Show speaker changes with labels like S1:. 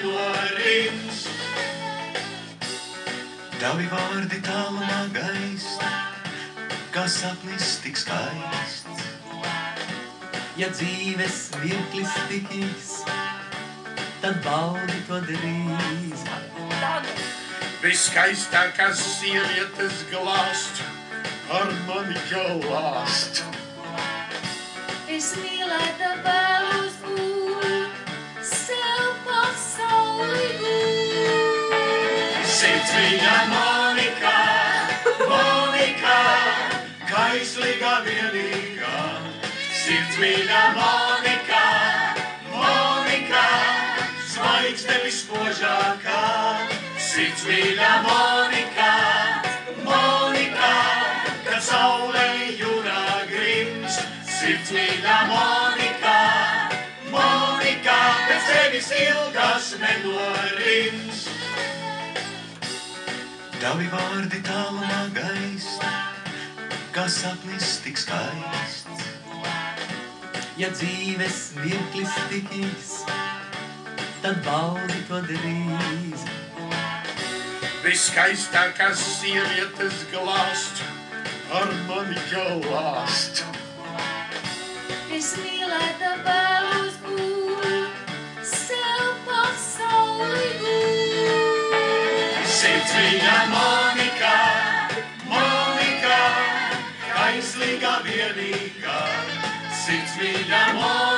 S1: nenorins. Tavi vārdi tālumā gaist, kā sapnis tik skaists.
S2: Ja dzīves mirklis tik īs, tad baudi to drīz.
S1: Viskaistākās sievietes glāst, ar mani jau lāst.
S3: Es mīlēta vēlos būt, sev pasauli gūt.
S1: Sirdsmīļa Monika, Monika, kaislīga vienīgā. Sirdsmīļa Monika, Monika, zvaigzne vispožākā. Sirdsmīļa Monika, Monika, kad saule jūrā grims. Sirdsmīļa Monika, Monika, pēc tevis ilgas nenorims. Tavi vārdi tālumā gaist, kā sapnis tik skaists.
S2: Ja dzīves mirklis tik īs, tad baudi to drīz.
S1: Viskaistākās sievietes glāst, ar mani jau lāst.
S3: Es mīlēta vēlos būt, sev pasauli gūt.
S1: Sirdsmīļa Monika, Monika, kaislīga vienīgā. Sirdsmīļa Monika.